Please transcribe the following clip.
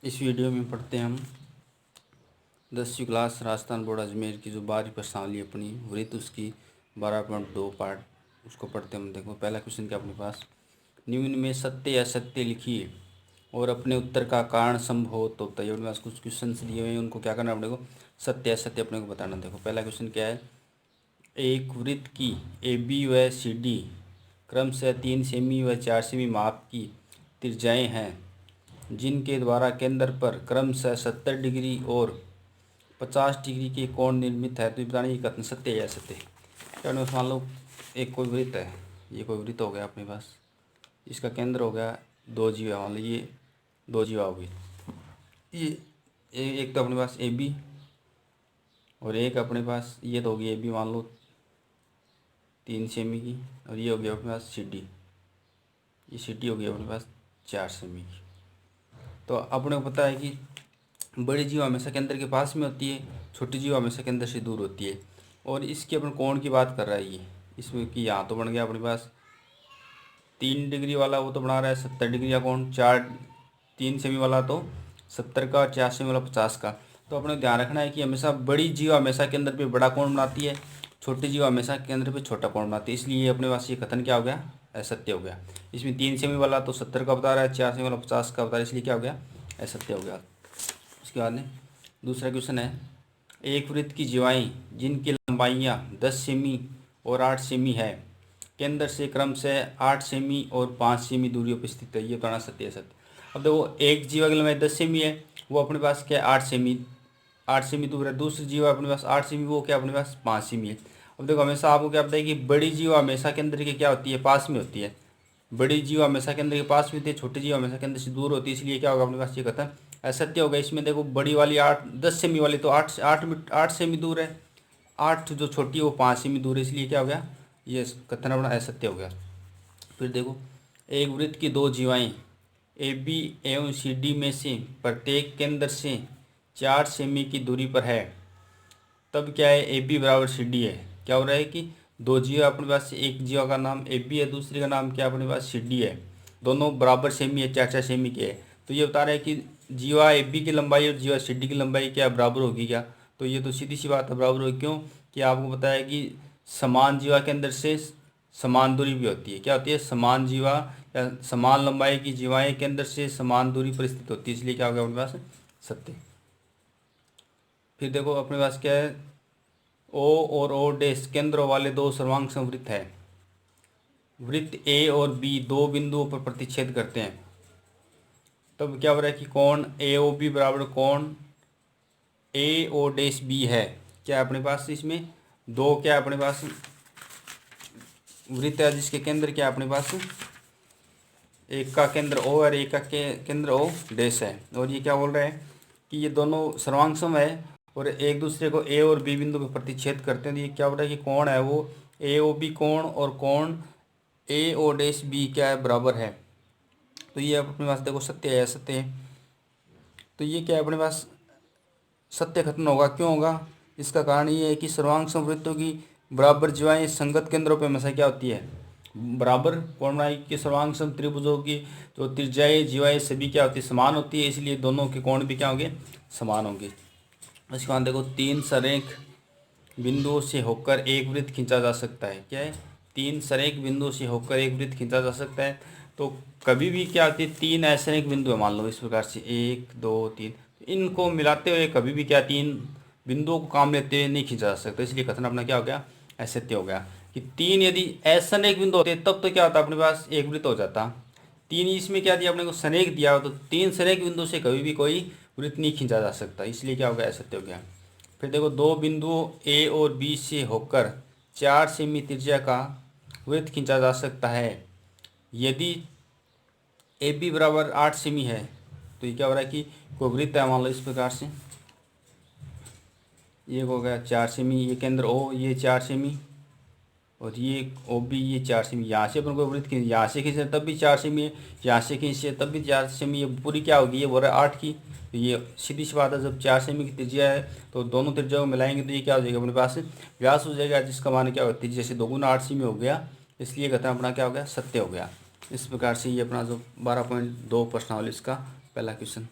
इस वीडियो में पढ़ते हैं हम 10वीं क्लास राजस्थान बोर्ड अजमेर की जो 12वीं प्रश्नावली अपनी वृत्त उसकी 12.2 पार्ट उसको पढ़ते हैं हम। देखो पहला क्वेश्चन क्या अपने पास, निम्न में सत्य या सत्य लिखिए और अपने उत्तर का कारण संभव हो तो बताइए। अपने पास कुछ क्वेश्चन दिए हुए हैं, उनको क्या करना अपने को, सत्य या सत्य अपने को बताना। देखो पहला क्वेश्चन क्या है, एक वृत्त की ए बी व सी डी क्रमशः 3 सेमी व 4 सेमी माप की त्रिज्याएं हैं जिनके द्वारा केंद्र पर क्रमशः 70 डिग्री और 50 डिग्री के कोण निर्मित है। तो बताना ये कथन सत्य है या असत्य है। क्या मान लो एक कोई वृत्त है, ये कोई वृत्त हो गया अपने पास, इसका केंद्र हो गया 2 जीवा, मान लो ये 2 जीवा हो गई। ये एक तो अपने पास ए बी और एक अपने पास ये तो होगी ए बी मान लो 3 सेमी की, और ये हो गया अपने पास सी डी, ये सी डी हो गया अपने पास 4 सेमी की। तो अपने को पता है कि बड़ी जीव हमेशा केंद्र के पास में होती है, छोटी जीव हमेशा केंद्र से दूर होती है। और इसके अपन कोण की बात कर रहा है ये, इसमें कि यहाँ तो बन गया अपने पास 3 डिग्री वाला, वो तो बना रहा है 70 डिग्री का कोण, 3 सेमी वाला तो 70 का, 4 सेमी वाला 50 का। तो अपने को ध्यान रखना है कि हमेशा बड़ी जीव हमेशा केंद्र पे बड़ा कोण बनाती है, छोटी जीव हमेशा केंद्र पे छोटा कोण बनाती है। इसलिए अपने पास ये कथन क्या हो गया, असत्य हो गया। इसमें 3 सेमी वाला तो 70 का बता रहा है, 4 सेमी वाला 50 का बता रहा है, इसलिए क्या हो गया, असत्य हो गया। उसके बाद में दूसरा क्वेश्चन है, एक वृत्त की जीवाएं जिनकी लंबाइयाँ 10 सेमी और 8 सेमी है केंद्र से क्रमशः 8 सेमी और 5 सेमी दूरियों पर स्थित है। ये बताना सत्य है सत्य। अब देखो एक जीवा की लंबाई 10 सेमी है, वो अपने पास क्या है 8 सेमी दूर है। दूसरी जीवा अपने पास 8 सेमी, वो क्या अपने पास 5 सेमी है। अब देखो हमेशा आपको क्या पता है कि बड़ी जीवा हमेशा केंद्र के क्या होती है, पास में होती है। बड़ी जीव हमेशा केंद्र के पास में होती है, छोटी जीव हमेशा केंद्र से दूर होती है। इसलिए क्या होगा अपने पास ये कथन असत्य होगा। इसमें देखो बड़ी वाली 10 सेमी वाली तो 8 सेमी दूर है, 8 जो छोटी है वो 5 सेमी दूर है, इसलिए क्या हो गया, ये कथन अपना असत्य हो गया। फिर देखो एक वृत्त की 2 जीवाएं ए बी एवं सी डी में से प्रत्येक केंद्र से 4 सेमी की दूरी पर है, तब क्या है ए बी बराबर सी डी है। क्या हो रहा है कि 2 जीवा अपने पास, एक जीवा का नाम ए बी है, दूसरे का नाम क्या अपने पास सी डी है, दोनों बराबर सेमी है, 4 4 सेमी के है। तो ये बता रहा है कि जीवा ए बी की लंबाई और जीवा सी डी की लंबाई क्या बराबर होगी क्या, तो ये तो सीधी सी बात है बराबर होगी। क्यों कि आपको पता है कि समान जीवा के अंदर से समान दूरी भी होती है। क्या होती है, समान जीवा या समान लंबाई की जीवाएं के अंदर से समान दूरी पर स्थित होती है, इसलिए क्या होगा अपने पास सत्य। फिर देखो अपने पास क्या है, ओ और ओ डैश केंद्रों वाले 2 सर्वांग समवृत्त है। वृत्त ए और बी 2 बिंदुओं पर प्रतिच्छेद करते हैं, तब क्या हो रहा है कि कोण ए ओ बी बराबर कोण ए ओ डैश बी है। क्या अपने पास इसमें 2 क्या अपने पास वृत्त है जिसके केंद्र क्या अपने पास, एक का केंद्र ओ और एक का केंद्र ओ डैश है। और ये क्या बोल रहा है कि ये दोनों सर्वांग सम है और एक दूसरे को ए और बी बिंदु पर प्रतिच्छेद करते हैं। तो ये क्या बोल रहा है कि कोण है वो ए ओ बी कोण और कोण ए ओ डैश बी क्या है, बराबर है। तो ये अपने पास देखो सत्य है, सत्य है। तो ये क्या है अपने पास सत्य खत्म होगा। क्यों होगा, इसका कारण ये है कि सर्वांग समवृत्तों की बराबर जीवाएं संगत केंद्रों पर हमेशा क्या होती है, बराबर कोण बनाई कि सर्वांग सम त्रिभुजों की जो त्रिज्याएं जीवाएं सभी क्या होती है, समान होती है, इसलिए दोनों के कोण भी क्या होंगे, समान होंगे। इसके बाद देखो 3 सरेख बिंदुओं से होकर एक वृत्त खींचा जा सकता है। क्या है, 3 सरेख बिंदुओं से होकर एक वृत्त खींचा जा सकता है। तो कभी भी क्या होती है, 3 असरेख बिंदु है मान लो इस प्रकार से 1 2 3, इनको मिलाते हुए कभी भी क्या 3 बिंदुओं को काम लेते हुए नहीं खींचा जा सकता। इसलिए कथन अपना क्या हो गया, असत्य हो गया। कि 3 यदि असनेक बिंदु होते तब तो क्या होता अपने पास एक वृत्त हो जाता। 3 इसमें क्या दिया अपने को, सनेक दिया हो, तो 3 सनेक बिंदु से कभी भी कोई वृत्त नहीं खींचा जा सकता, इसलिए क्या हो गया, असत्य हो गया। फिर देखो 2 बिंदुओं ए और बी से होकर 4 सेमी त्रिज्या का वृत्त खींचा जा सकता है यदि ए बी बराबर 8 सेमी है। तो ये क्या हो रहा है कि कोई वृत्त है मान लो इस प्रकार से, ये हो गया 4 सेमी, ये केंद्र ओ ये 4 सेमी और ये ओ बी ये 4 सेमी। यहाँ से अपन को वृत्त खींच, यहाँ से खींचे तब भी 4 सेमी है, यहाँ से खींचे तब भी 4 सेमी, ये पूरी क्या होगी, ये बोल रहा है 8 की। तो ये सीधी सी बात है, जब 4 सेमी की त्रिज्या है तो दोनों त्रिज्या को मिलाएंगे तो ये क्या हो जाएगा अपने पास व्यास हो जाएगा, जिसका मान क्या होगा, त्रिज्या से 2 गुना 8 सेमी हो गया। इसलिए कहते हैं अपना क्या हो गया, सत्य हो गया। इस प्रकार से ये अपना जो 12.2 प्रश्नावली इसका पहला क्वेश्चन